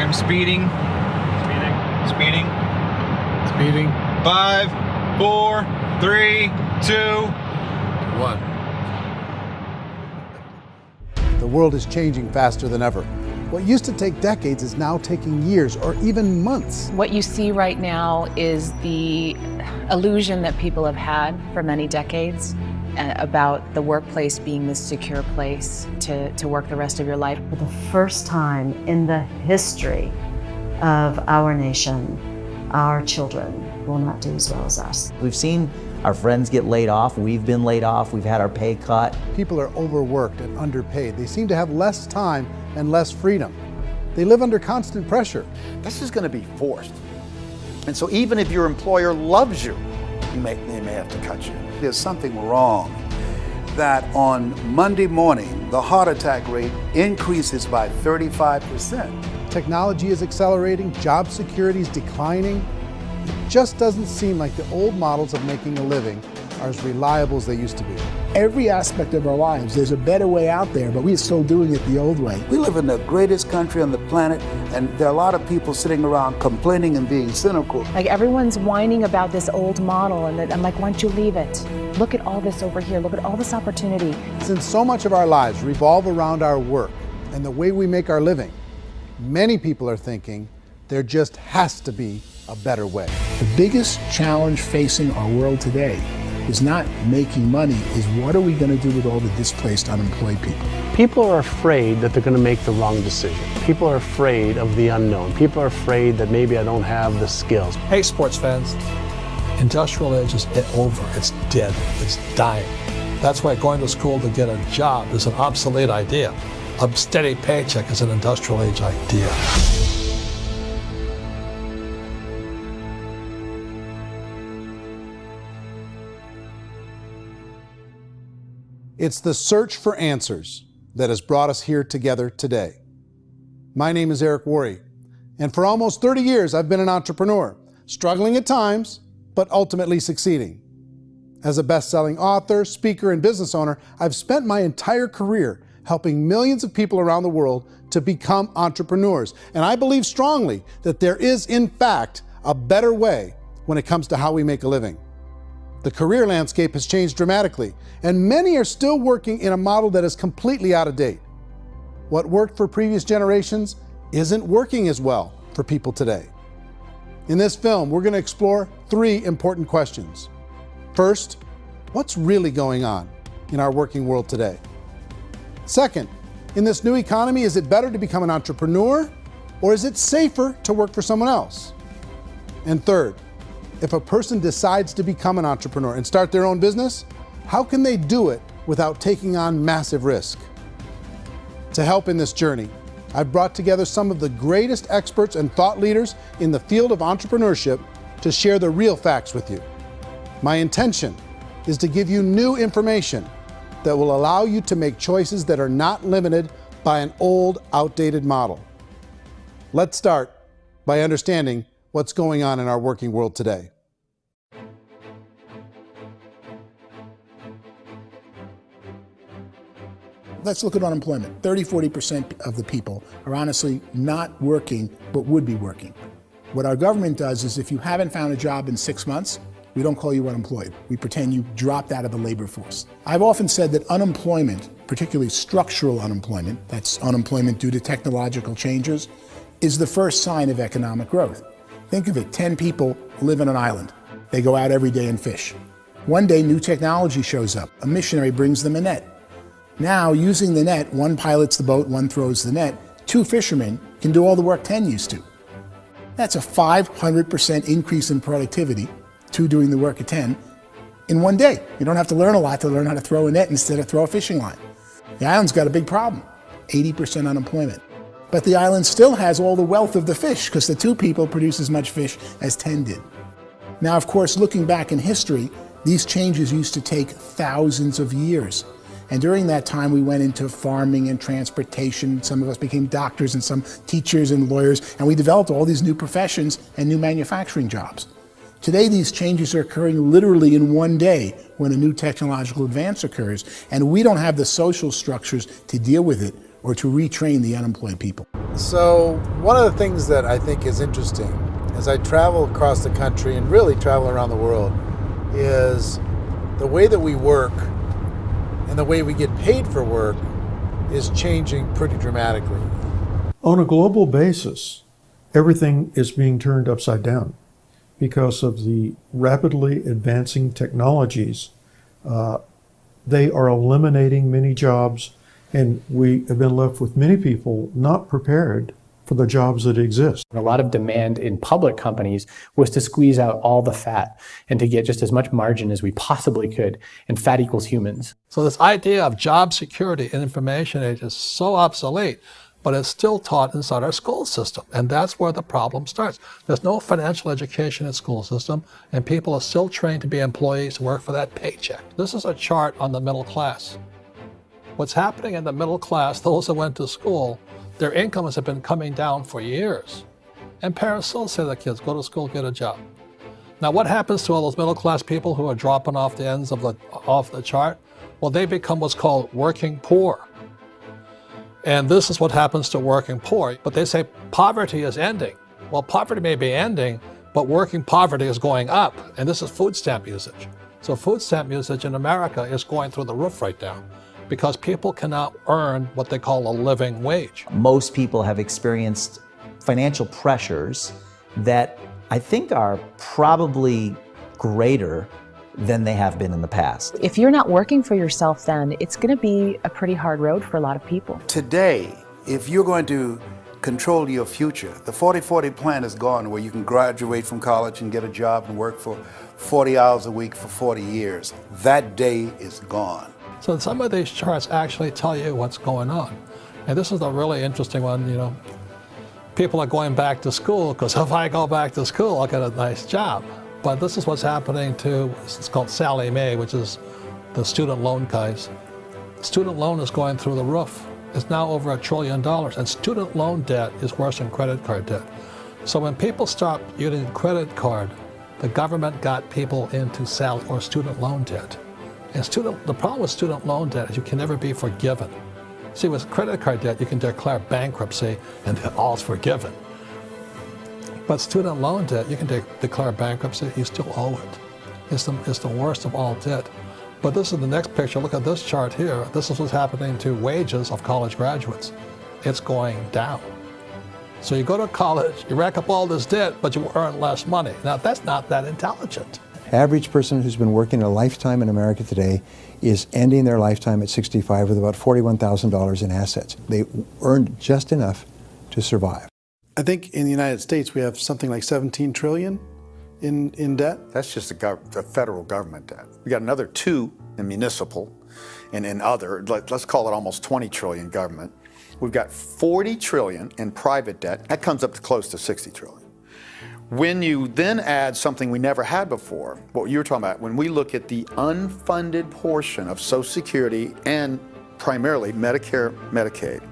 I'm speeding. Speeding. 5, 4, 3, 2, 1. The world is changing faster than ever. What used to take decades is now taking years or even months. What you see right now is the illusion that people have had for many decades about the workplace being this secure place to work the rest of your life. For the first time in the history of our nation, our children will not do as well as us. We've seen our friends get laid off. We've been laid off. We've had our pay cut. People are overworked and underpaid. They seem to have less time and less freedom. They live under constant pressure. This is going to be forced. And so even if your employer loves you, they may have to cut you. There's something wrong that on Monday morning, the heart attack rate increases by 35%. Technology is accelerating, job security is declining. It just doesn't seem like the old models of making a living are as reliable as they used to be. Every aspect of our lives, there's a better way out there, but we're still doing it the old way. We live in the greatest country on the planet, and there are a lot of people sitting around complaining and being cynical. Like everyone's whining about this old model, and I'm like, why don't you leave it? Look at all this over here. Look at all this opportunity. Since so much of our lives revolve around our work and the way we make our living, many people are thinking there just has to be a better way. The biggest challenge facing our world today is not making money, is what are we going to do with all the displaced, unemployed people? People are afraid that they're going to make the wrong decision. People are afraid of the unknown. People are afraid that maybe I don't have the skills. Hey, sports fans, industrial age is over. It's dead. It's dying. That's why going to school to get a job is an obsolete idea. A steady paycheck is an industrial age idea. It's the search for answers that has brought us here together today. My name is Eric Worre, and for almost 30 years I've been an entrepreneur, struggling at times, but ultimately succeeding. As a best-selling author, speaker, and business owner, I've spent my entire career helping millions of people around the world to become entrepreneurs. And I believe strongly that there is, in fact, a better way when it comes to how we make a living. The career landscape has changed dramatically, and many are still working in a model that is completely out of date. What worked for previous generations isn't working as well for people today. In this film, we're going to explore 3 important questions. First, what's really going on in our working world today? Second, in this new economy, is it better to become an entrepreneur, or is it safer to work for someone else? And third, if a person decides to become an entrepreneur and start their own business, how can they do it without taking on massive risk? To help in this journey, I've brought together some of the greatest experts and thought leaders in the field of entrepreneurship to share the real facts with you. My intention is to give you new information that will allow you to make choices that are not limited by an old, outdated model. Let's start by understanding what's going on in our working world today. Let's look at unemployment. 30–40% of the people are honestly not working, but would be working. What our government does is if you haven't found a job in 6 months, we don't call you unemployed. We pretend you dropped out of the labor force. I've often said that unemployment, particularly structural unemployment, that's unemployment due to technological changes, is the first sign of economic growth. Think of it, 10 people live on an island. They go out every day and fish. One day, new technology shows up. A missionary brings them a net. Now, using the net, one pilots the boat, one throws the net. 2 fishermen can do all the work 10 used to. That's a 500% increase in productivity, 2 doing the work of 10, in one day. You don't have to learn a lot to learn how to throw a net instead of throw a fishing line. The island's got a big problem, 80% unemployment. But the island still has all the wealth of the fish because the 2 people produce as much fish as 10 did. Now, of course, looking back in history, these changes used to take thousands of years. And during that time, we went into farming and transportation. Some of us became doctors and some teachers and lawyers, and we developed all these new professions and new manufacturing jobs. Today, these changes are occurring literally in one day when a new technological advance occurs, and we don't have the social structures to deal with it or to retrain the unemployed people. So one of the things that I think is interesting as I travel across the country and really travel around the world is the way that we work and the way we get paid for work is changing pretty dramatically. On a global basis, everything is being turned upside down because of the rapidly advancing technologies. They are eliminating many jobs, and we have been left with many people not prepared for the jobs that exist. A lot of demand in public companies was to squeeze out all the fat and to get just as much margin as we possibly could, and fat equals humans. So this idea of job security and information age is so obsolete, but it's still taught inside our school system, and that's where the problem starts. There's no financial education in the school system, and people are still trained to be employees who work for that paycheck. This is a chart on the middle class. What's happening in the middle class, those that went to school, their incomes have been coming down for years. And parents still say to their kids, go to school, get a job. Now what happens to all those middle class people who are dropping off the ends of the chart? Well, they become what's called working poor. And this is what happens to working poor. But they say poverty is ending. Well, poverty may be ending, but working poverty is going up. And this is food stamp usage. So food stamp usage in America is going through the roof right now, because people cannot earn what they call a living wage. Most people have experienced financial pressures that I think are probably greater than they have been in the past. If you're not working for yourself, then it's going to be a pretty hard road for a lot of people. Today, if you're going to control your future, the 40-40 plan is gone, where you can graduate from college and get a job and work for 40 hours a week for 40 years. That day is gone. So some of these charts actually tell you what's going on. And this is a really interesting one, you know. People are going back to school because if I go back to school, I'll get a nice job. But this is what's happening to, it's called Sallie Mae, which is the student loan guys. Student loan is going through the roof. It's now over $1 trillion, and student loan debt is worse than credit card debt. So when people stopped using credit card, the government got people into student loan debt. And the problem with student loan debt is you can never be forgiven. See, with credit card debt, you can declare bankruptcy and all's forgiven. But student loan debt, you can declare bankruptcy, you still owe it. It's the worst of all debt. But this is the next picture. Look at this chart here. This is what's happening to wages of college graduates. It's going down. So you go to college, you rack up all this debt, but you earn less money. Now, that's not that intelligent. Average person who's been working a lifetime in America today is ending their lifetime at 65 with about $41,000 in assets. They earned just enough to survive. I think in the United States we have something like 17 trillion in debt. That's just the federal government debt. We got another 2 in municipal and in other, let's call it almost 20 trillion government. We've got 40 trillion in private debt. That comes up to close to 60 trillion. When you then add something we never had before, what you were talking about, when we look at the unfunded portion of Social Security and primarily Medicare, Medicaid,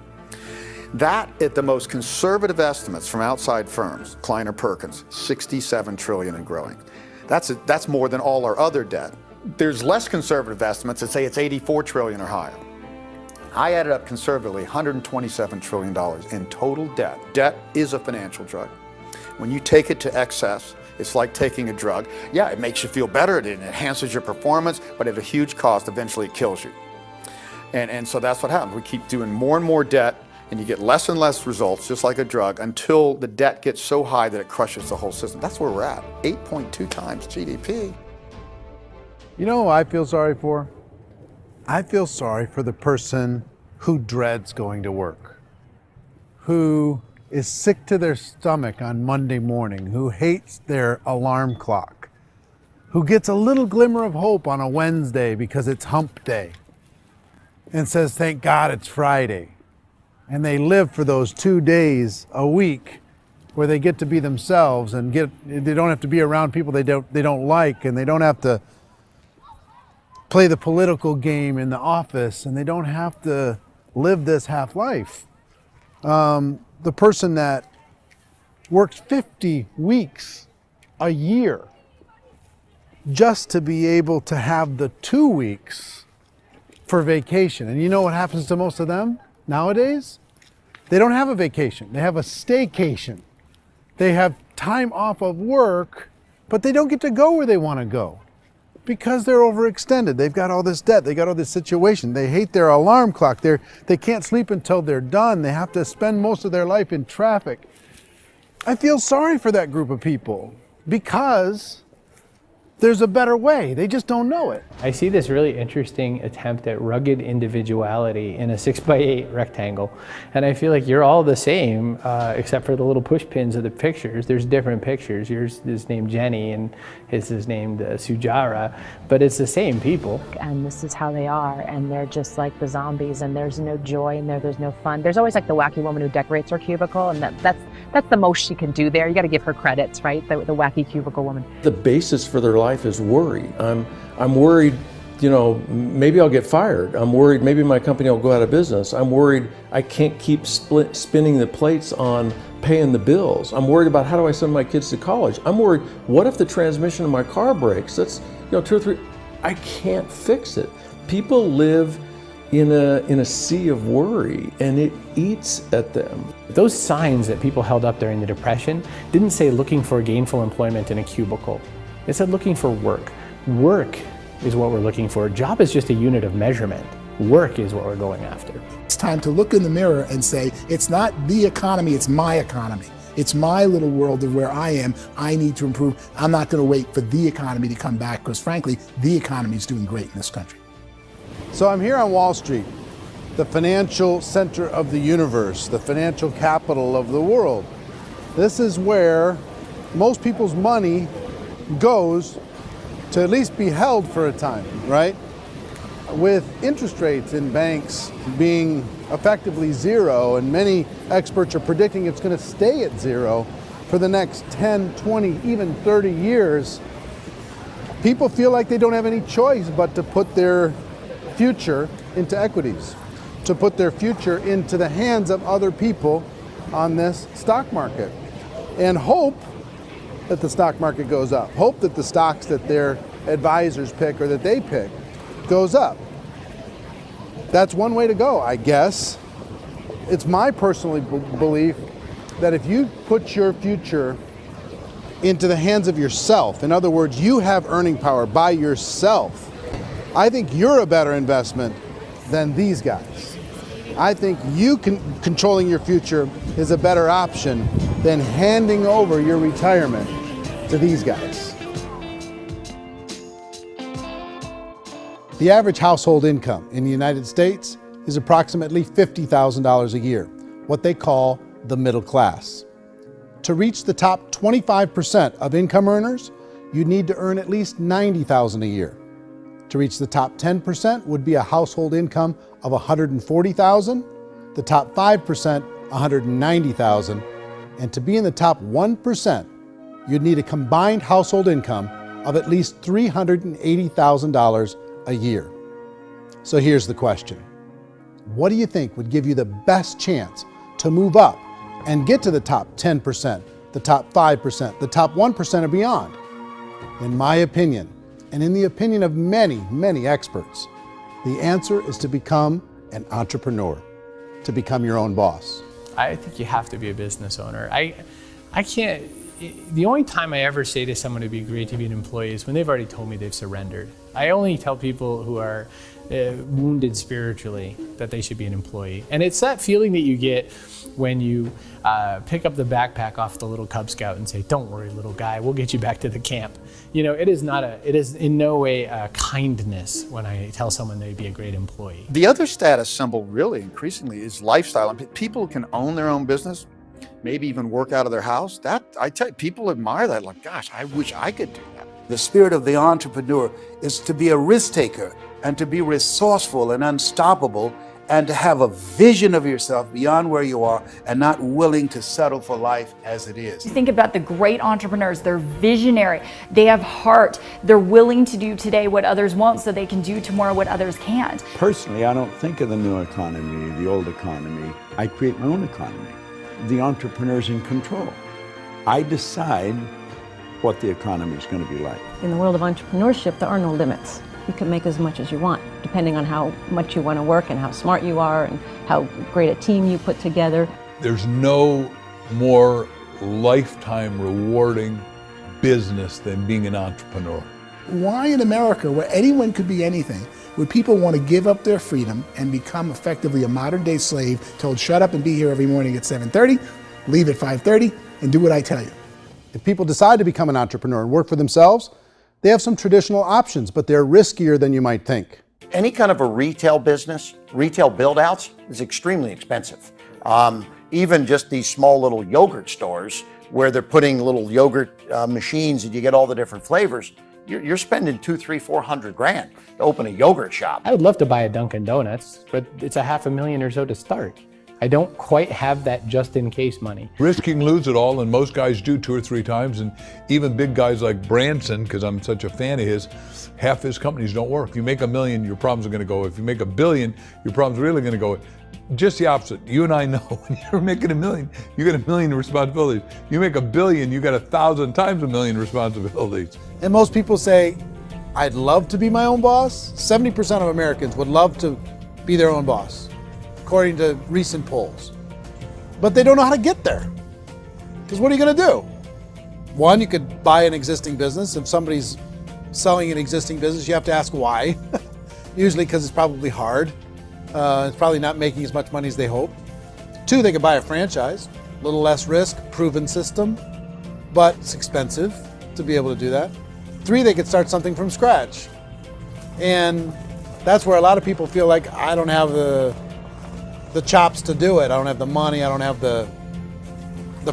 that at the most conservative estimates from outside firms, Kleiner Perkins, 67 trillion and growing. That's more than all our other debt. There's less conservative estimates that say it's 84 trillion or higher. I added up conservatively $127 trillion in total debt. Debt is a financial drug. When you take it to excess, it's like taking a drug. Yeah, it makes you feel better, it enhances your performance, but at a huge cost, eventually it kills you. And so that's what happens. We keep doing more and more debt, and you get less and less results, just like a drug, until the debt gets so high that it crushes the whole system. That's where we're at, 8.2 times GDP. You know who I feel sorry for? I feel sorry for the person who dreads going to work, who is sick to their stomach on Monday morning, who hates their alarm clock, who gets a little glimmer of hope on a Wednesday because it's hump day and says, thank God it's Friday. And they live for those 2 days a week where they get to be themselves and they don't have to be around people they don't like, and they don't have to play the political game in the office, and they don't have to live this half life. The person that works 50 weeks a year just to be able to have the 2 weeks for vacation. And you know what happens to most of them? Nowadays, they don't have a vacation. They have a staycation. They have time off of work, but they don't get to go where they want to go because they're overextended. They've got all this debt. They got all this situation. They hate their alarm clock. They can't sleep until they're done. They have to spend most of their life in traffic. I feel sorry for that group of people because there's a better way. They just don't know it. I see this really interesting attempt at rugged individuality in a 6x8 rectangle. And I feel like you're all the same, except for the little push pins of the pictures. There's different pictures. Yours is named Jenny and his is named Sujara, but it's the same people. And this is how they are, and they're just like the zombies, and there's no joy in there, there's no fun. There's always like the wacky woman who decorates her cubicle, and that's the most she can do there. You got to give her credits, right? The wacky cubicle woman. The basis for their life is worry. I'm worried, you know, maybe I'll get fired. I'm worried maybe my company will go out of business. I'm worried I can't keep spinning the plates on paying the bills. I'm worried about how do I send my kids to college. I'm worried, what if the transmission of my car breaks? That's, you know, 2 or 3, I can't fix it. People live in a sea of worry, and it eats at them. Those signs that people held up during the Depression didn't say looking for gainful employment in a cubicle. It said looking for work. Work is what we're looking for. Job is just a unit of measurement. Work is what we're going after. It's time to look in the mirror and say, it's not the economy, it's my economy. It's my little world of where I am. I need to improve. I'm not going to wait for the economy to come back because frankly, the economy is doing great in this country. So I'm here on Wall Street, the financial center of the universe, the financial capital of the world. This is where most people's money goes to at least be held for a time, right? With interest rates in banks being effectively zero, and many experts are predicting it's going to stay at zero for the next 10, 20, even 30 years, people feel like they don't have any choice but to put their future into equities, to put their future into the hands of other people on this stock market, and hope that the stock market goes up, hope that the stocks that their advisors pick or that they pick goes up. That's one way to go, I guess. It's my personal belief that if you put your future into the hands of yourself, in other words, you have earning power by yourself, I think you're a better investment than these guys. I think you controlling your future is a better option than handing over your retirement to these guys. The average household income in the United States is approximately $50,000 a year, what they call the middle class. To reach the top 25% of income earners, you need to earn at least $90,000 a year. To reach the top 10% would be a household income of $140,000, the top 5%, $190,000, and to be in the top 1%, you'd need a combined household income of at least $380,000 a year. So here's the question. What do you think would give you the best chance to move up and get to the top 10%, the top 5%, the top 1% or beyond? In my opinion, and in the opinion of many, many experts, the answer is to become an entrepreneur, to become your own boss. I think you have to be a business owner. I can't, the only time I ever say to someone it'd be great to be an employee is when they've already told me they've surrendered. I only tell people who are wounded spiritually that they should be an employee. And it's that feeling that you get when you pick up the backpack off the little Cub Scout and say, "Don't worry, little guy, we'll get you back to the camp." You know, it is in no way a kindness when I tell someone they'd be a great employee. The other status symbol really increasingly is lifestyle. And people can own their own business, maybe even work out of their house. That, I tell you, people admire that, like, gosh, I wish I could do that. The spirit of the entrepreneur is to be a risk taker and to be resourceful and unstoppable and to have a vision of yourself beyond where you are and not willing to settle for life as it is. Think about the great entrepreneurs. They're visionary. They have heart. They're willing to do today what others won't so they can do tomorrow what others can't. Personally, I don't think of the new economy, the old economy. I create my own economy. The entrepreneur's in control. I decide what the economy is going to be like. In the world of entrepreneurship, there are no limits. you can make as much as you want, depending on how much you want to work and how smart you are and how great a team you put together. There's no more lifetime rewarding business than being an entrepreneur. Why in America, where anyone could be anything, would people want to give up their freedom and become effectively a modern-day slave, told shut up and be here every morning at 7:30, leave at 5:30, and do what I tell you? If people decide to become an entrepreneur and work for themselves, they have some traditional options, but they're riskier than you might think. Any kind of a retail business, retail build-outs is extremely expensive. Even just these small little yogurt stores where they're putting little yogurt machines and you get all the different flavors, you're spending $200,000, $300,000, $400,000 to open a yogurt shop. I would love to buy a Dunkin' Donuts, but it's $500,000 or so to start. I don't quite have that just in case money. Risk you can lose it all, and most guys do 2 or 3 times, and even big guys like Branson, because I'm such a fan of his, half his companies don't work. If you make $1 million, your problems are going to go. If you make $1 billion, your problems are really going to go. Just the opposite. You and I know when you're making $1 million, you got $1 million responsibilities. You make $1 billion, you got 1,000 times $1 million responsibilities. And most people say, I'd love to be my own boss. 70% of Americans would love to be their own boss, according to recent polls. But they don't know how to get there. Because what are you going to do? One, you could buy an existing business. If somebody's selling an existing business, you have to ask why. Usually because it's probably hard. It's probably not making as much money as they hope. 2, they could buy a franchise, a little less risk, proven system, but it's expensive to be able to do that. 3, they could start something from scratch. And that's where a lot of people feel like, I don't have the chops to do it. I don't have the money. I don't have the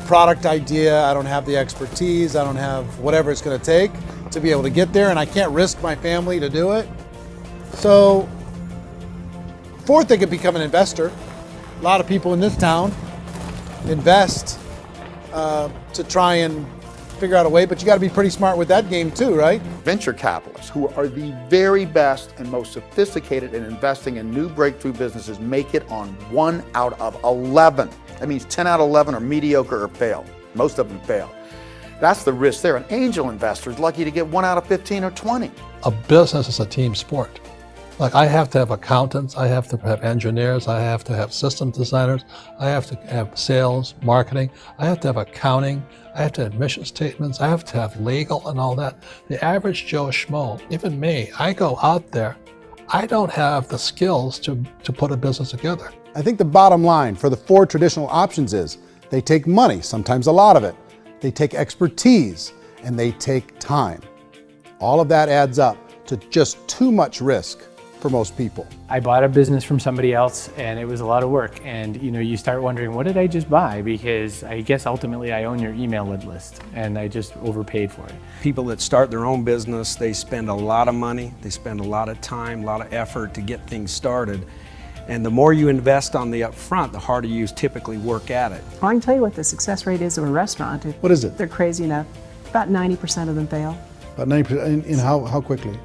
product idea. I don't have the expertise. I don't have whatever it's going to take to be able to get there, and I can't risk my family to do it. So, 4th, they could become an investor. A lot of people in this town invest to try and figure out a way, but you got to be pretty smart with that game too, right? Venture capitalists, who are the very best and most sophisticated in investing in new breakthrough businesses, make it on 1 out of 11. That means 10 out of 11 are mediocre or fail. Most of them fail. That's the risk there. An angel investor is lucky to get 1 out of 15 or 20. A business is a team sport. Like, I have to have accountants, I have to have engineers, I have to have system designers, I have to have sales, marketing, I have to have accounting, I have to have mission statements, I have to have legal and all that. The average Joe Schmo, even me, I go out there, I don't have the skills to put a business together. I think the bottom line for the 4 traditional options is they take money, sometimes a lot of it. They take expertise, and they take time. All of that adds up to just too much risk for most people. I bought a business from somebody else and it was a lot of work. And you start wondering, what did I just buy? Because I guess ultimately I own your email list and I just overpaid for it. People that start their own business, they spend a lot of money, they spend a lot of time, a lot of effort to get things started. And the more you invest on the upfront, the harder you typically work at it. I can tell you what the success rate is of a restaurant. What is it? They're crazy enough. About 90% of them fail. About 90%, in how quickly?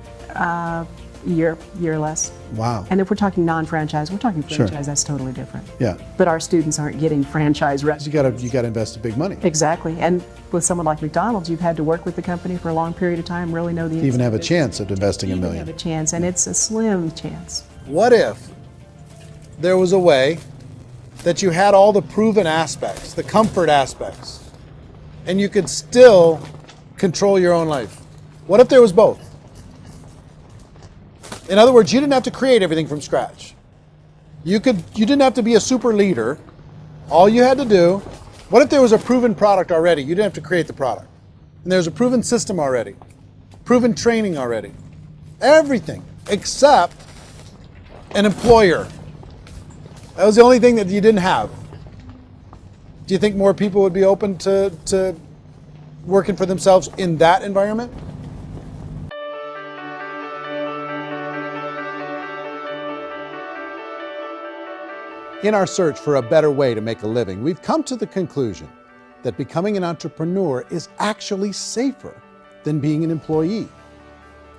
Year or less. Wow. And if we're talking non-franchise, we're talking franchise, Sure. That's totally different. Yeah. But our students aren't getting franchise restaurants. You got to invest the big money. Exactly. And with someone like McDonald's, you've had to work with the company for a long period of time, really know the You even have a business. chance at investing $1 You million. have a chance, and it's a slim chance. What if there was a way that you had all the proven aspects, the comfort aspects, and you could still control your own life? What if there was both? In other words, you didn't have to create everything from scratch. You didn't have to be a super leader. All you had to do, what if there was a proven product already? You didn't have to create the product. And there's a proven system already, proven training already. Everything except an employer. That was the only thing that you didn't have. Do you think more people would be open to working for themselves in that environment? In our search for a better way to make a living, we've come to the conclusion that becoming an entrepreneur is actually safer than being an employee.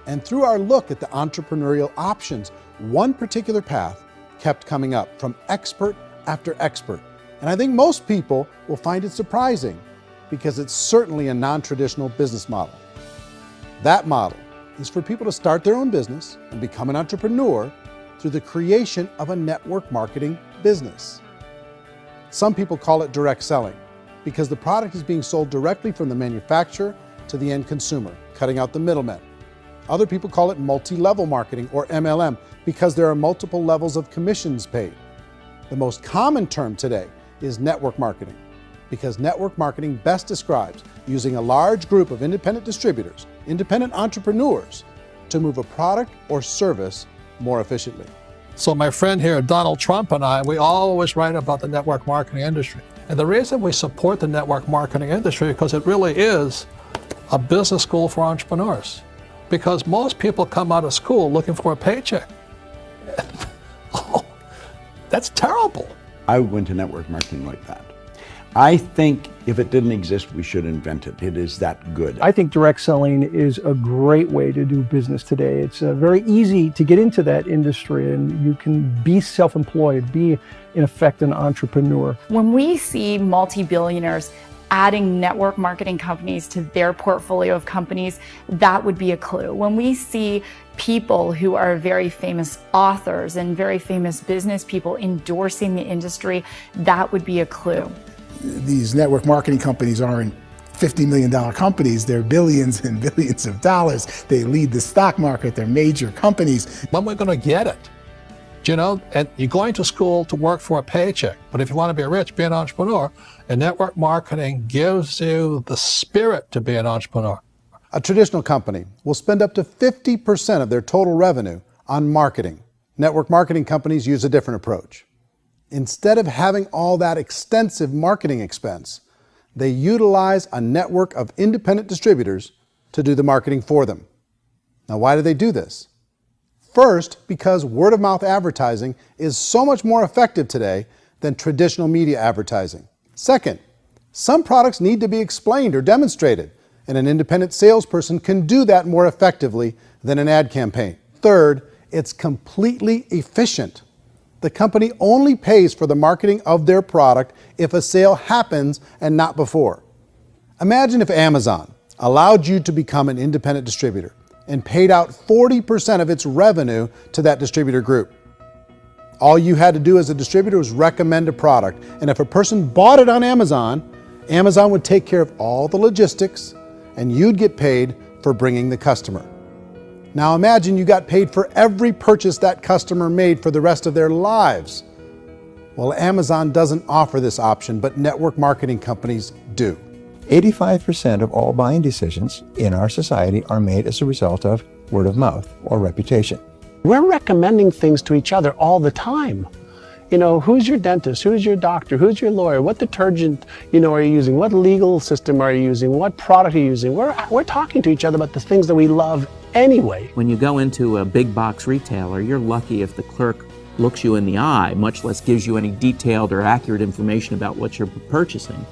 And through our look at the entrepreneurial options, one particular path kept coming up from expert after expert. And I think most people will find it surprising because it's certainly a non-traditional business model. That model is for people to start their own business and become an entrepreneur through the creation of a network marketing business. Some people call it direct selling because the product is being sold directly from the manufacturer to the end consumer, cutting out the middlemen. Other people call it multi-level marketing, or MLM, because there are multiple levels of commissions paid. The most common term today is network marketing, because network marketing best describes using a large group of independent distributors, independent entrepreneurs, to move a product or service more efficiently. So my friend here, Donald Trump, and I, we always write about the network marketing industry. And the reason we support the network marketing industry is because it really is a business school for entrepreneurs. Because most people come out of school looking for a paycheck. Oh, that's terrible. I went to network marketing like that. I think if it didn't exist, we should invent it. It is that good. I think direct selling is a great way to do business today. It's very easy to get into that industry, and you can be self-employed, be in effect an entrepreneur. When we see multi-billionaires adding network marketing companies to their portfolio of companies, that would be a clue. When we see people who are very famous authors and very famous business people endorsing the industry, that would be a clue. These network marketing companies aren't $50 million companies, they're billions and billions of dollars. They lead the stock market, they're major companies. When we're going to get it? You know, and you're going to school to work for a paycheck, but if you want to be rich, be an entrepreneur, and network marketing gives you the spirit to be an entrepreneur. A traditional company will spend up to 50% of their total revenue on marketing. Network marketing companies use a different approach. Instead of having all that extensive marketing expense, they utilize a network of independent distributors to do the marketing for them. Now, why do they do this? First, because word-of-mouth advertising is so much more effective today than traditional media advertising. Second, some products need to be explained or demonstrated, and an independent salesperson can do that more effectively than an ad campaign. Third, it's completely efficient. The company only pays for the marketing of their product if a sale happens and not before. Imagine if Amazon allowed you to become an independent distributor and paid out 40% of its revenue to that distributor group. All you had to do as a distributor was recommend a product, and if a person bought it on Amazon, Amazon would take care of all the logistics, and you'd get paid for bringing the customer. Now imagine you got paid for every purchase that customer made for the rest of their lives. Well, Amazon doesn't offer this option, but network marketing companies do. 85% of all buying decisions in our society are made as a result of word of mouth or reputation. We're recommending things to each other all the time. You know, who's your dentist? Who's your doctor? Who's your lawyer? What detergent, are you using? What legal system are you using? What product are you using? We're talking to each other about the things that we love anyway. When you go into a big box retailer, you're lucky if the clerk looks you in the eye, much less gives you any detailed or accurate information about what you're purchasing.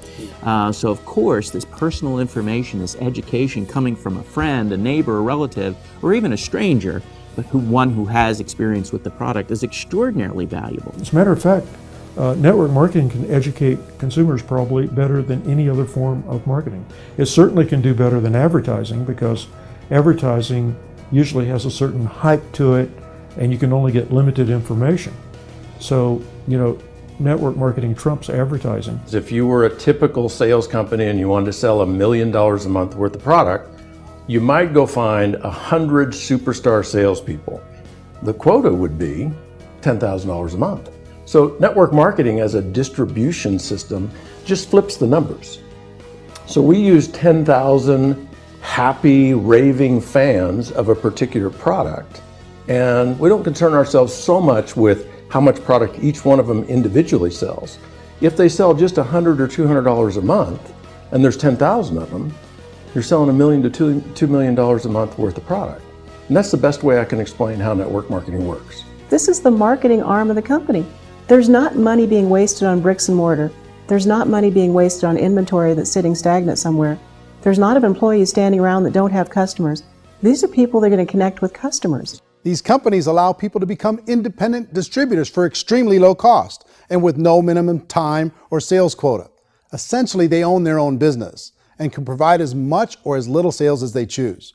So of course, this personal information, this education coming from a friend, a neighbor, a relative, or even a stranger, but one who has experience with the product is extraordinarily valuable. As a matter of fact, network marketing can educate consumers probably better than any other form of marketing. It certainly can do better than advertising because advertising usually has a certain hype to it and you can only get limited information. So, network marketing trumps advertising. If you were a typical sales company and you wanted to sell $1 million a month worth of product, you might go find 100 superstar salespeople. The quota would be $10,000 a month. So network marketing as a distribution system just flips the numbers. So we use 10,000 happy, raving fans of a particular product, and we don't concern ourselves so much with how much product each one of them individually sells. If they sell just $100 or $200 a month, and there's 10,000 of them, you're selling $1 million to $2 million a month worth of product. And that's the best way I can explain how network marketing works. This is the marketing arm of the company. There's not money being wasted on bricks and mortar. There's not money being wasted on inventory that's sitting stagnant somewhere. There's not employees standing around that don't have customers. These are people that are going to connect with customers. These companies allow people to become independent distributors for extremely low cost and with no minimum time or sales quota. Essentially, they own their own business and can provide as much or as little sales as they choose.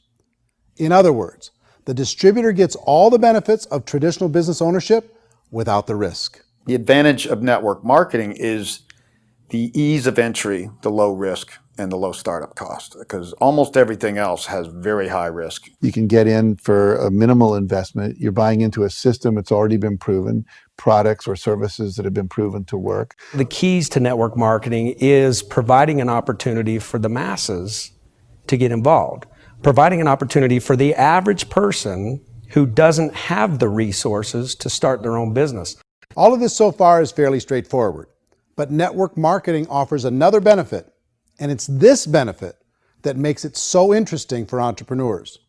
In other words, the distributor gets all the benefits of traditional business ownership without the risk. The advantage of network marketing is the ease of entry, the low risk, and the low startup cost, because almost everything else has very high risk. You can get in for a minimal investment. You're buying into a system that's already been proven, products or services that have been proven to work. The keys to network marketing is providing an opportunity for the masses to get involved, providing an opportunity for the average person who doesn't have the resources to start their own business. All of this so far is fairly straightforward, but network marketing offers another benefit, and it's this benefit that makes it so interesting for entrepreneurs.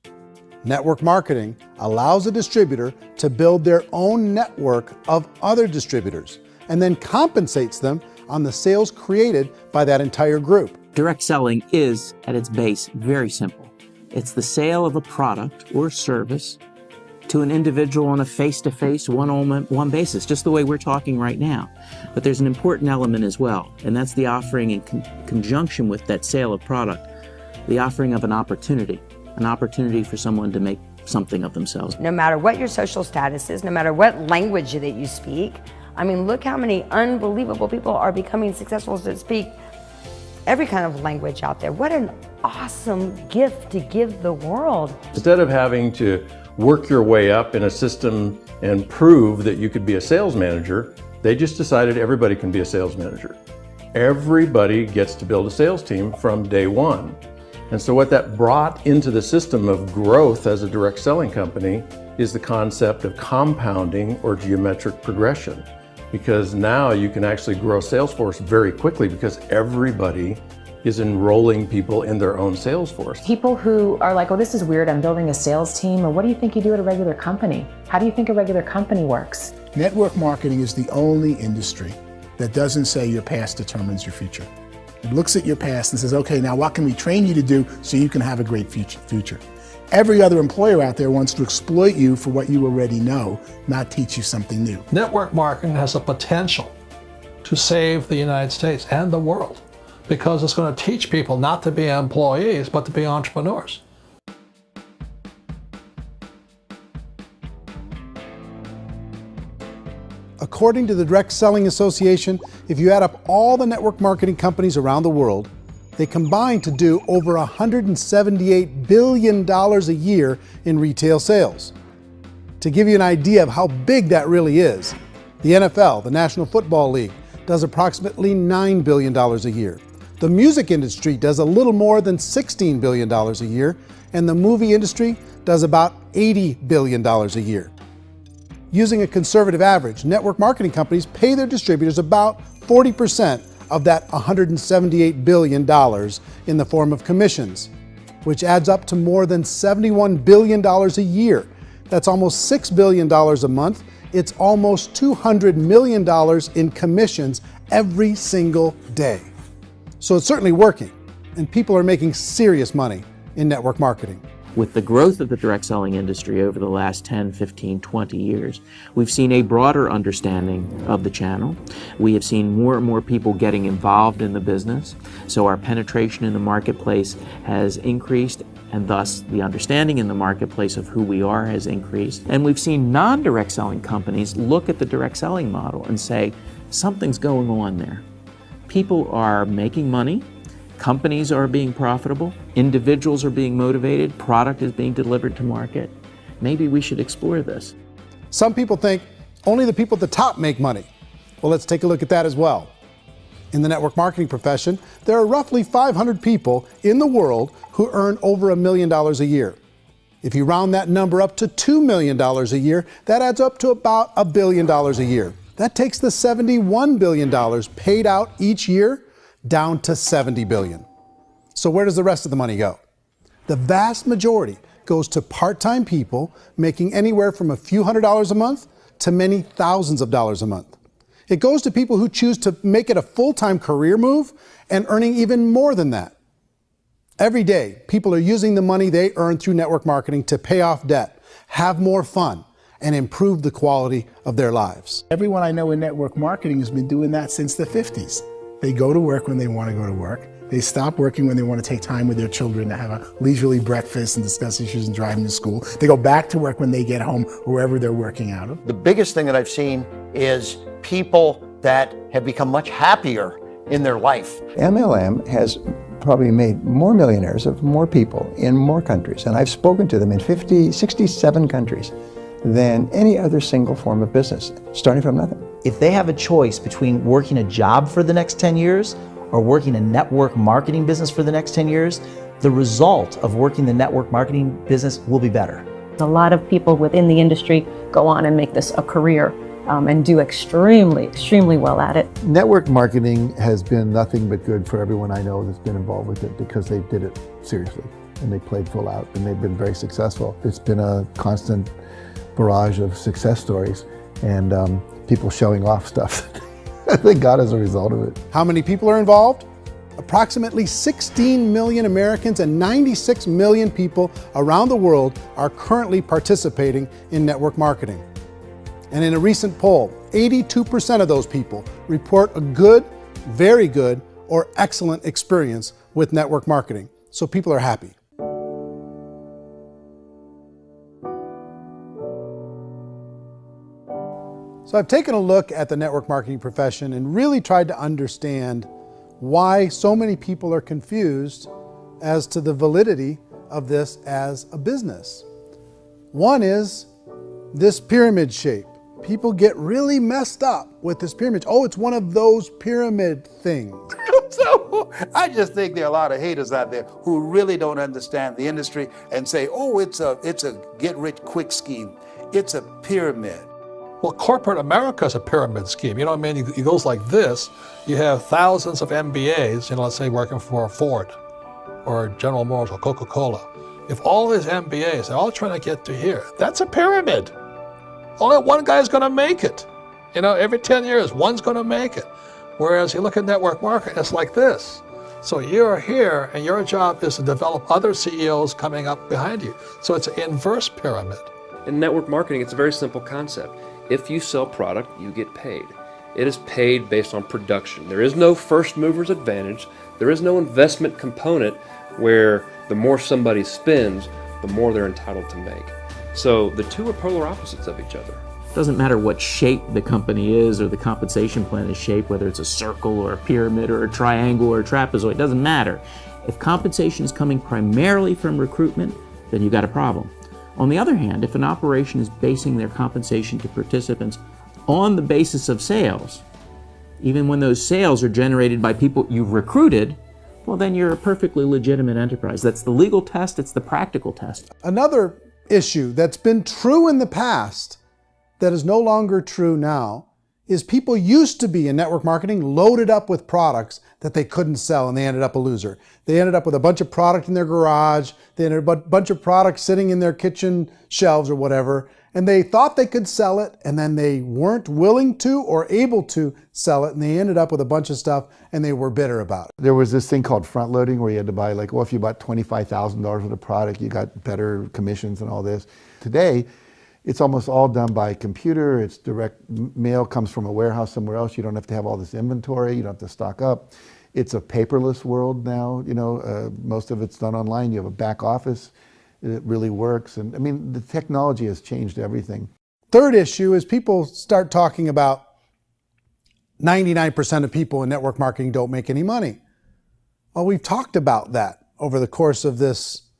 Network marketing allows a distributor to build their own network of other distributors and then compensates them on the sales created by that entire group. Direct selling is, at its base, very simple. It's the sale of a product or service to an individual on a face-to-face, one-on-one basis, just the way we're talking right now. But there's an important element as well, and that's the offering in conjunction with that sale of product, the offering of an opportunity for someone to make something of themselves. No matter what your social status is, no matter what language that you speak, I mean, look how many unbelievable people are becoming successful that speak every kind of language out there. What an awesome gift to give the world. Instead of having to work your way up in a system and prove that you could be a sales manager, they just decided everybody can be a sales manager. Everybody gets to build a sales team from day one. And so what that brought into the system of growth as a direct selling company is the concept of compounding or geometric progression. Because now you can actually grow a sales force very quickly because everybody is enrolling people in their own sales force. People who are like, oh, this is weird, I'm building a sales team, or what do you think you do at a regular company? How do you think a regular company works? Network marketing is the only industry that doesn't say your past determines your future. It looks at your past and says, okay, now what can we train you to do so you can have a great future? Every other employer out there wants to exploit you for what you already know, not teach you something new. Network marketing has a potential to save the United States and the world, because it's going to teach people not to be employees, but to be entrepreneurs. According to the Direct Selling Association, if you add up all the network marketing companies around the world, they combine to do over $178 billion a year in retail sales. To give you an idea of how big that really is, the NFL, the National Football League, does approximately $9 billion a year. The music industry does a little more than $16 billion a year, and the movie industry does about $80 billion a year. Using a conservative average, network marketing companies pay their distributors about 40% of that $178 billion in the form of commissions, which adds up to more than $71 billion a year. That's almost $6 billion a month. It's almost $200 million in commissions every single day. So it's certainly working, and people are making serious money in network marketing. With the growth of the direct selling industry over the last 10, 15, 20 years, we've seen a broader understanding of the channel. We have seen more and more people getting involved in the business, so our penetration in the marketplace has increased, and thus the understanding in the marketplace of who we are has increased. And we've seen non-direct selling companies look at the direct selling model and say, something's going on there. People are making money. Companies are being profitable, individuals are being motivated, product is being delivered to market. Maybe we should explore this. Some people think only the people at the top make money. Well, let's take a look at that as well. In the network marketing profession, there are roughly 500 people in the world who earn over $1 million a year. If you round that number up to $2 million a year, that adds up to about $1 billion a year. That takes the $71 billion paid out each year down to $70 billion. So where does the rest of the money go? The vast majority goes to part-time people making anywhere from a few $100s a month to many thousands of dollars a month. It goes to people who choose to make it a full-time career move and earning even more than that. Every day, people are using the money they earn through network marketing to pay off debt, have more fun, and improve the quality of their lives. Everyone I know in network marketing has been doing that since the 50s. They go to work when they want to go to work. They stop working when they want to take time with their children to have a leisurely breakfast and discuss issues and driving to school. They go back to work when they get home, wherever they're working out of. The biggest thing that I've seen is people that have become much happier in their life. MLM has probably made more millionaires of more people in more countries, and I've spoken to them in 67 countries, than any other single form of business, starting from nothing. If they have a choice between working a job for the next 10 years or working a network marketing business for the next 10 years, the result of working the network marketing business will be better. A lot of people within the industry go on and make this a career and do extremely well at it. Network marketing has been nothing but good for everyone I know that's been involved with it because they did it seriously and they played full out and they've been very successful. It's been a constant barrage of success stories and people showing off stuff that they got as a result of it. How many people are involved? Approximately 16 million Americans and 96 million people around the world are currently participating in network marketing. And in a recent poll, 82% of those people report a good, very good, or excellent experience with network marketing. So people are happy. So I've taken a look at the network marketing profession and really tried to understand why so many people are confused as to the validity of this as a business. One is this pyramid shape. People get really messed up with this pyramid. Oh, it's one of those pyramid things. So I just think there are a lot of haters out there who really don't understand the industry and say, oh, it's a get-rich-quick scheme. It's a pyramid. Well, corporate America is a pyramid scheme. You know what I mean? It goes like this. You have thousands of MBAs, let's say working for Ford or General Motors or Coca-Cola. If all these MBAs are all trying to get to here, that's a pyramid. Only one guy's going to make it. Every 10 years, one's going to make it. Whereas you look at network marketing, it's like this. So you're here, and your job is to develop other CEOs coming up behind you. So it's an inverse pyramid. In network marketing, it's a very simple concept. If you sell product, you get paid. It is paid based on production. There is no first mover's advantage. There is no investment component where the more somebody spends, the more they're entitled to make. So the two are polar opposites of each other. It doesn't matter what shape the company is or the compensation plan is shaped, whether it's a circle or a pyramid or a triangle or a trapezoid, it doesn't matter. If compensation is coming primarily from recruitment, then you've got a problem. On the other hand, if an operation is basing their compensation to participants on the basis of sales, even when those sales are generated by people you've recruited, well, then you're a perfectly legitimate enterprise. That's the legal test, it's the practical test. Another issue that's been true in the past that is no longer true now is people used to be in network marketing loaded up with products that they couldn't sell and they ended up a loser. They ended up with a bunch of product in their garage, they ended up with a bunch of products sitting in their kitchen shelves or whatever, and they thought they could sell it and then they weren't willing to or able to sell it and they ended up with a bunch of stuff and they were bitter about it. There was this thing called front loading where you had to buy if you bought $25,000 worth of product, you got better commissions and all this. Today, it's almost all done by computer. It's direct mail, comes from a warehouse somewhere else. You don't have to have all this inventory. You don't have to stock up. It's a paperless world now. Most of it's done online. You have a back office. It really works. And I mean, the technology has changed everything. Third issue is people start talking about 99% of people in network marketing don't make any money. Well, we've talked about that over the course of this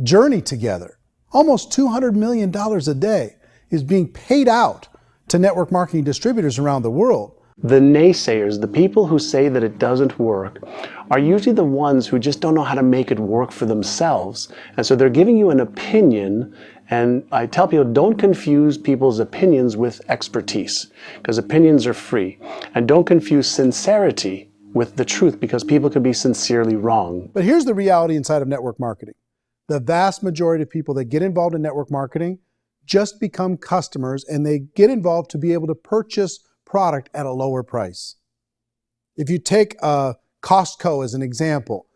journey together. Almost $200 million a day is being paid out to network marketing distributors around the world. The naysayers, the people who say that it doesn't work, are usually the ones who just don't know how to make it work for themselves. And so they're giving you an opinion, and I tell people, don't confuse people's opinions with expertise, because opinions are free. And don't confuse sincerity with the truth, because people can be sincerely wrong. But here's the reality inside of network marketing. The vast majority of people that get involved in network marketing just become customers, and they get involved to be able to purchase product at a lower price. If you take Costco as an example,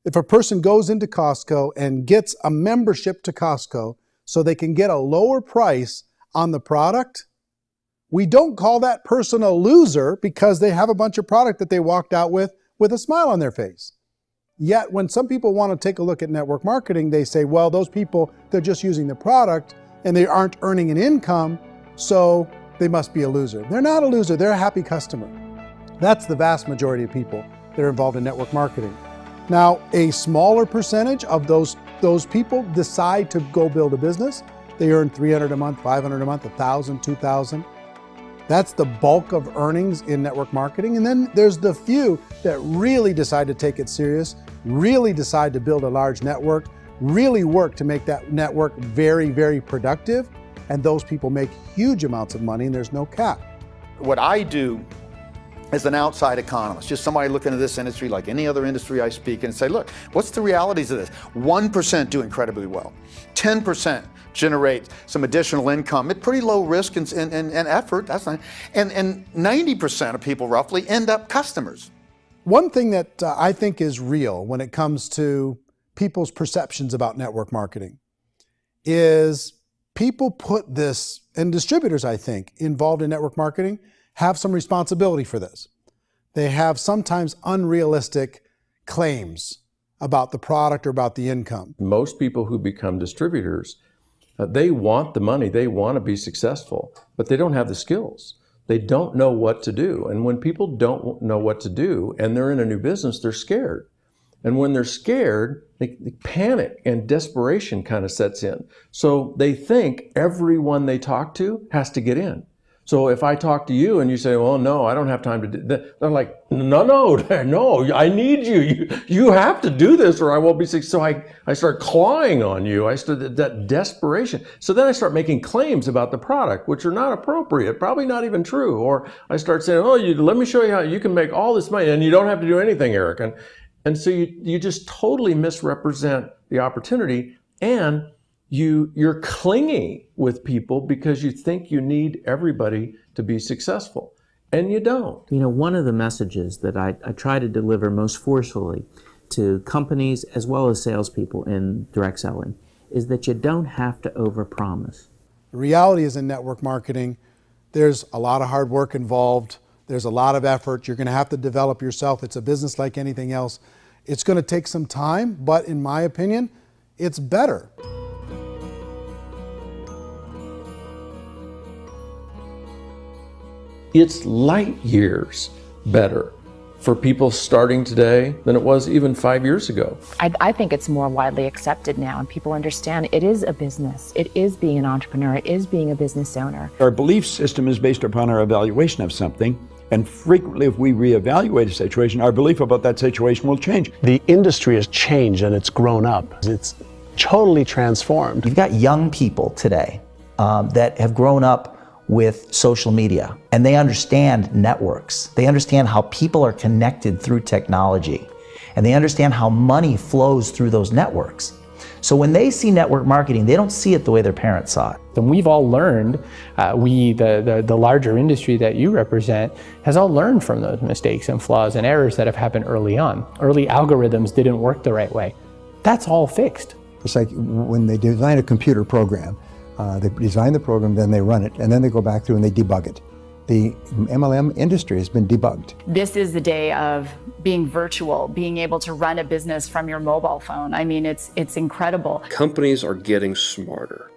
if a person goes into Costco and gets a membership to Costco so they can get a lower price on the product, we don't call that person a loser because they have a bunch of product that they walked out with with a smile on their face. Yet when some people want to take a look at network marketing, they say, well, those people, they're just using the product and they aren't earning an income, so they must be a loser. They're not a loser, they're a happy customer. That's the vast majority of people that are involved in network marketing. Now, a smaller percentage of those people decide to go build a business. They earn $300 a month, $500 a month, $1,000, $2,000. That's the bulk of earnings in network marketing. And then there's the few that really decide to take it serious, really decide to build a large network, really work to make that network very, very productive. And those people make huge amounts of money and there's no cap. What I do as an outside economist, just somebody looking at this industry like any other industry I speak in and say, look, what's the realities of this? 1% do incredibly well. 10% generate some additional income at pretty low risk and effort. That's not, and 90% of people roughly end up customers. One thing that I think is real when it comes to people's perceptions about network marketing is people put this, and distributors, I think, involved in network marketing have some responsibility for this. They have sometimes unrealistic claims about the product or about the income. Most people who become distributors, they want the money, they want to be successful, but they don't have the skills. They don't know what to do. And when people don't know what to do and they're in a new business, they're scared. And when they're scared, they panic and desperation kind of sets in. So they think everyone they talk to has to get in. So if I talk to you and you say, well, no, I don't have time to do that, they're like, no, I need you. You have to do this or I won't be successful. So I start clawing on you. I start that desperation. So then I start making claims about the product, which are not appropriate, probably not even true. Or I start saying, oh, let me show you how you can make all this money and you don't have to do anything, Eric. And so you just totally misrepresent the opportunity, and you're clingy with people because you think you need everybody to be successful, and you don't. You know, one of the messages that I try to deliver most forcefully to companies as well as salespeople in direct selling is that you don't have to overpromise. The reality is in network marketing, there's a lot of hard work involved. There's a lot of effort. You're going to have to develop yourself. It's a business like anything else. It's going to take some time, but in my opinion, it's better. It's light years better for people starting today than it was even 5 years ago. I think it's more widely accepted now, and people understand it is a business. It is being an entrepreneur. It is being a business owner. Our belief system is based upon our evaluation of something. And frequently, if we reevaluate a situation, our belief about that situation will change. The industry has changed and it's grown up. It's totally transformed. You've got young people today that have grown up with social media, and they understand networks. They understand how people are connected through technology, and they understand how money flows through those networks. So when they see network marketing, they don't see it the way their parents saw it. And we've all learned, the larger industry that you represent, has all learned from those mistakes and flaws and errors that have happened early on. Early algorithms didn't work the right way. That's all fixed. It's like when they design a computer program, they design the program, then they run it, and then they go back through and they debug it. The MLM industry has been debugged. This is the day of being virtual, being able to run a business from your mobile phone. I mean, it's incredible. Companies are getting smarter.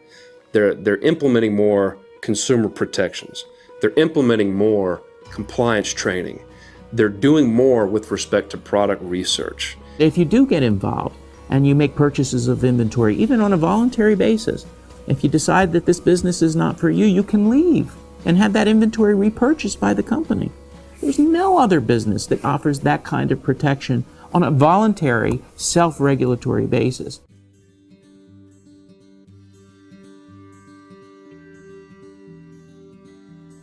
They're implementing more consumer protections. They're implementing more compliance training. They're doing more with respect to product research. If you do get involved and you make purchases of inventory, even on a voluntary basis, if you decide that this business is not for you, you can leave and have that inventory repurchased by the company. There's no other business that offers that kind of protection on a voluntary, self-regulatory basis.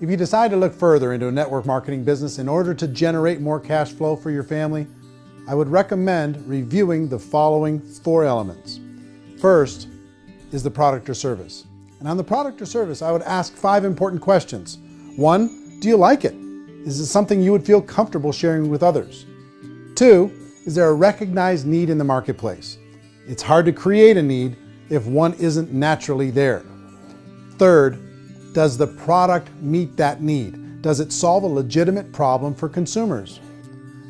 If you decide to look further into a network marketing business in order to generate more cash flow for your family, I would recommend reviewing the following 4 elements. First is the product or service. And on the product or service, I would ask 5 important questions. 1, do you like it? Is it something you would feel comfortable sharing with others? 2, is there a recognized need in the marketplace? It's hard to create a need if one isn't naturally there. 3rd, does the product meet that need? Does it solve a legitimate problem for consumers?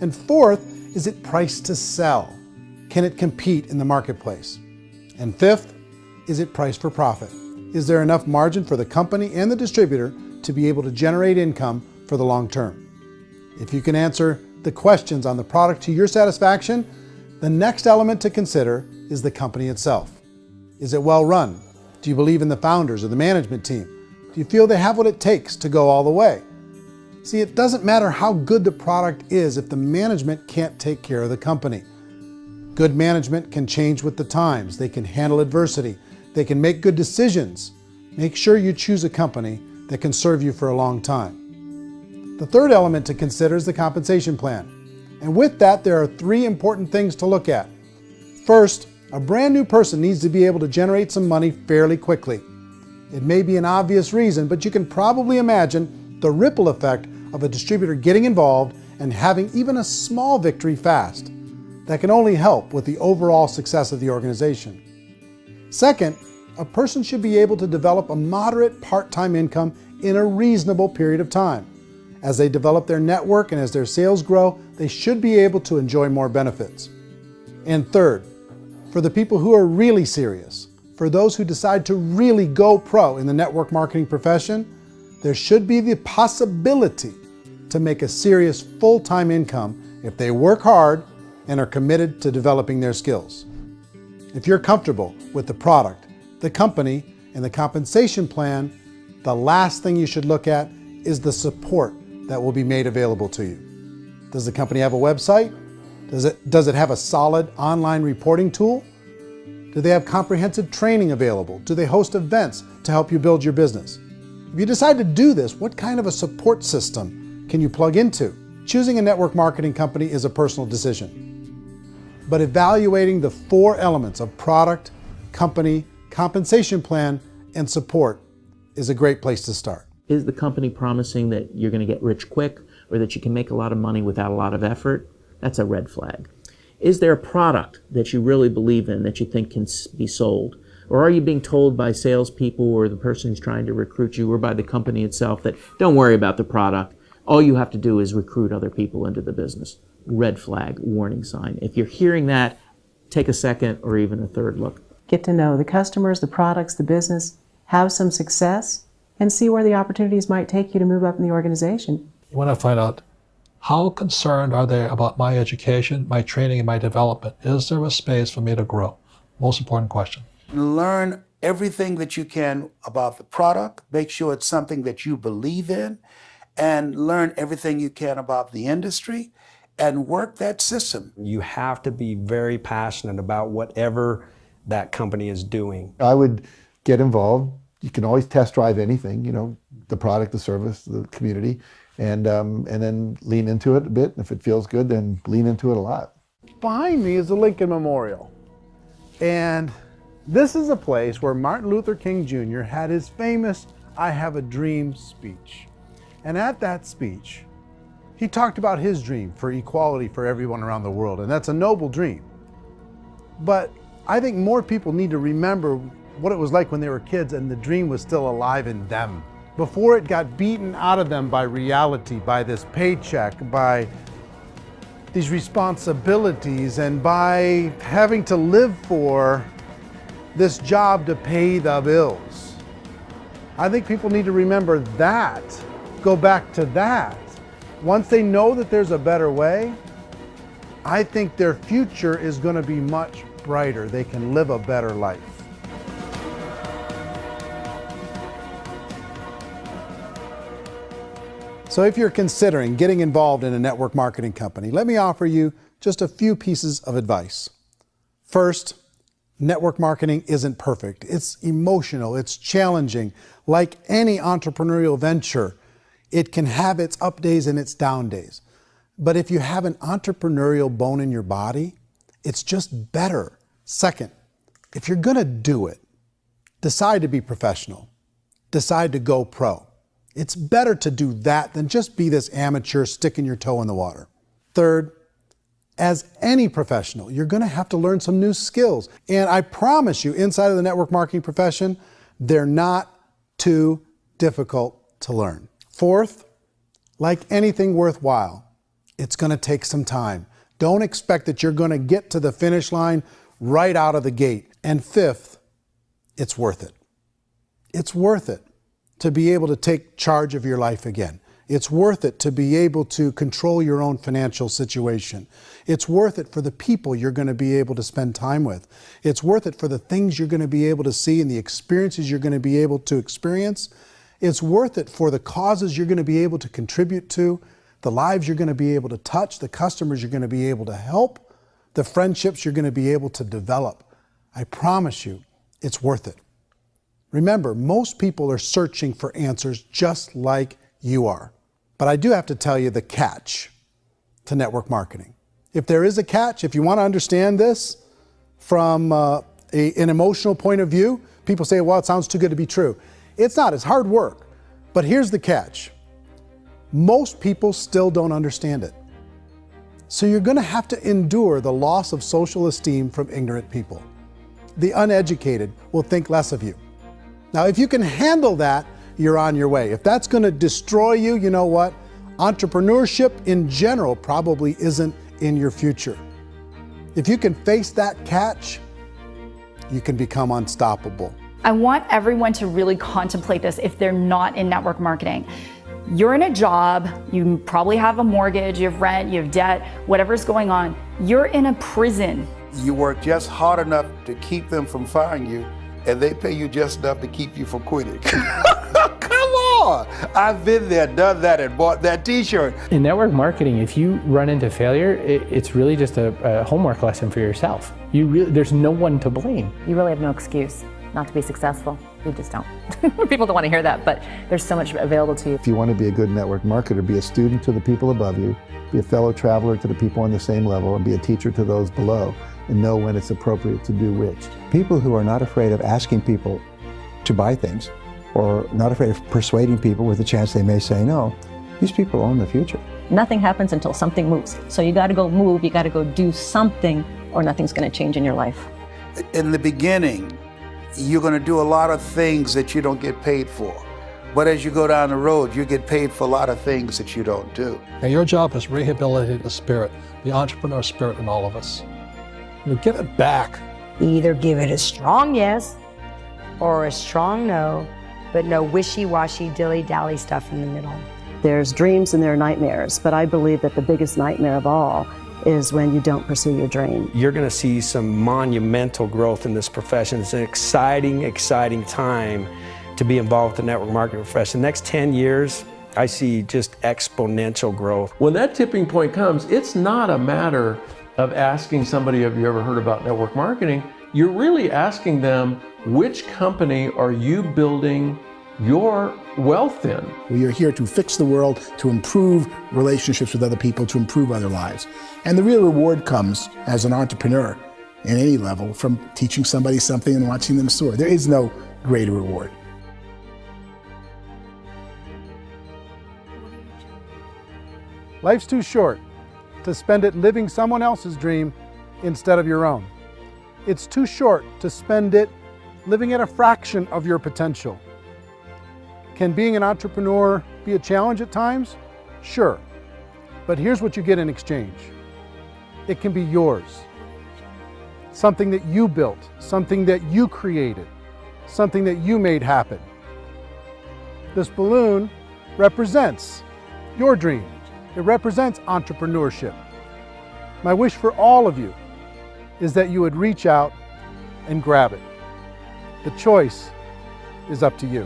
And 4th, Is it priced to sell? Can it compete in the marketplace? And fifth, is it priced for profit? Is there enough margin for the company and the distributor to be able to generate income for the long term? If you can answer the questions on the product to your satisfaction, the next element to consider is the company itself. Is it well run? Do you believe in the founders or the management team? Do you feel they have what it takes to go all the way? See, it doesn't matter how good the product is if the management can't take care of the company. Good management can change with the times. They can handle adversity. They can make good decisions. Make sure you choose a company that can serve you for a long time. The third element to consider is the compensation plan. And with that, there are three important things to look at. First, a brand new person needs to be able to generate some money fairly quickly. It may be an obvious reason, but you can probably imagine the ripple effect of a distributor getting involved and having even a small victory fast. That can only help with the overall success of the organization. Second, a person should be able to develop a moderate part-time income in a reasonable period of time. As they develop their network and as their sales grow, they should be able to enjoy more benefits. And third, for the people who are really serious, for those who decide to really go pro in the network marketing profession, there should be the possibility to make a serious full-time income if they work hard and are committed to developing their skills. If you're comfortable with the product, the company, and the compensation plan, the last thing you should look at is the support that will be made available to you. Does the company have a website? Does it have a solid online reporting tool? Do they have comprehensive training available? Do they host events to help you build your business? If you decide to do this, what kind of a support system can you plug into? Choosing a network marketing company is a personal decision. But evaluating the four elements of product, company, compensation plan, and support is a great place to start. Is the company promising that you're going to get rich quick or that you can make a lot of money without a lot of effort? That's a red flag. Is there a product that you really believe in that you think can be sold? Or are you being told by salespeople or the person who's trying to recruit you or by the company itself that don't worry about the product, all you have to do is recruit other people into the business? Red flag, warning sign. If you're hearing that, take a second or even a third look. Get to know the customers, the products, the business, have some success, and see where the opportunities might take you to move up in the organization. You want to find out how concerned are they about my education, my training, and my development? Is there a space for me to grow? Most important question. Learn everything that you can about the product. Make sure it's something that you believe in, and learn everything you can about the industry and work that system. You have to be very passionate about whatever that company is doing. I would get involved. You can always test drive anything, the product, the service, the community, and then lean into it a bit. If it feels good, then lean into it a lot. Behind me is the Lincoln Memorial. And this is a place where Martin Luther King Jr. had his famous "I Have a Dream" speech. And at that speech, he talked about his dream for equality for everyone around the world, and that's a noble dream. But I think more people need to remember what it was like when they were kids and the dream was still alive in them. Before it got beaten out of them by reality, by this paycheck, by these responsibilities, and by having to live for this job to pay the bills. I think people need to remember that, go back to that. Once they know that there's a better way, I think their future is going to be much brighter. They can live a better life. So if you're considering getting involved in a network marketing company, let me offer you just a few pieces of advice. First, network marketing isn't perfect. It's emotional, it's challenging. Like any entrepreneurial venture, it can have its up days and its down days. But if you have an entrepreneurial bone in your body, it's just better. Second, if you're gonna do it, decide to be professional. Decide to go pro. It's better to do that than just be this amateur sticking your toe in the water. Third, as any professional, you're gonna have to learn some new skills. And I promise you, inside of the network marketing profession, they're not too difficult to learn. Fourth, like anything worthwhile, it's gonna take some time. Don't expect that you're going to get to the finish line right out of the gate. And fifth, it's worth it. It's worth it to be able to take charge of your life again. It's worth it to be able to control your own financial situation. It's worth it for the people you're going to be able to spend time with. It's worth it for the things you're going to be able to see and the experiences you're going to be able to experience. It's worth it for the causes you're going to be able to contribute to, the lives you're going to be able to touch, the customers you're going to be able to help, the friendships you're going to be able to develop. I promise you, it's worth it. Remember, most people are searching for answers just like you are. But I do have to tell you the catch to network marketing. If there is a catch, if you want to understand this from an emotional point of view, people say, well, it sounds too good to be true. It's not, it's hard work. But here's the catch. Most people still don't understand it. So you're going to have to endure the loss of social esteem from ignorant people. The uneducated will think less of you. Now, if you can handle that, you're on your way. If that's going to destroy you, you know what? Entrepreneurship in general probably isn't in your future. If you can face that catch, you can become unstoppable. I want everyone to really contemplate this if they're not in network marketing. You're in a job, you probably have a mortgage, you have rent, you have debt, whatever's going on. You're in a prison. You work just hard enough to keep them from firing you, and they pay you just enough to keep you from quitting. Come on! I've been there, done that, and bought that t-shirt. In network marketing, if you run into failure, it's really just a homework lesson for yourself. There's no one to blame. You really have no excuse not to be successful. You just don't. People don't want to hear that, but there's so much available to you. If you want to be a good network marketer, be a student to the people above you, be a fellow traveler to the people on the same level, and be a teacher to those below, and know when it's appropriate to do which. People who are not afraid of asking people to buy things, or not afraid of persuading people with a chance they may say no, these people own the future. Nothing happens until something moves. So you got to go move, you got to go do something, or nothing's going to change in your life. In the beginning, you're going to do a lot of things that you don't get paid for. But as you go down the road, you get paid for a lot of things that you don't do. And your job is rehabilitate the spirit, the entrepreneur spirit in all of us. You give it back. Either give it a strong yes or a strong no, but no wishy-washy, dilly-dally stuff in the middle. There's dreams and there are nightmares, but I believe that the biggest nightmare of all is when you don't pursue your dream. You're going to see some monumental growth in this profession. It's an exciting, exciting time to be involved with the network marketing profession. The next 10 years, I see just exponential growth. When that tipping point comes, it's not a matter of asking somebody, have you ever heard about network marketing? You're really asking them, which company are you building your wealth in? We are here to fix the world, to improve relationships with other people, to improve other lives. And the real reward comes as an entrepreneur at any level from teaching somebody something and watching them soar. There is no greater reward. Life's too short to spend it living someone else's dream instead of your own. It's too short to spend it living at a fraction of your potential. Can being an entrepreneur be a challenge at times? Sure. But here's what you get in exchange. It can be yours. Something that you built, something that you created, something that you made happen. This balloon represents your dream. It represents entrepreneurship. My wish for all of you is that you would reach out and grab it. The choice is up to you.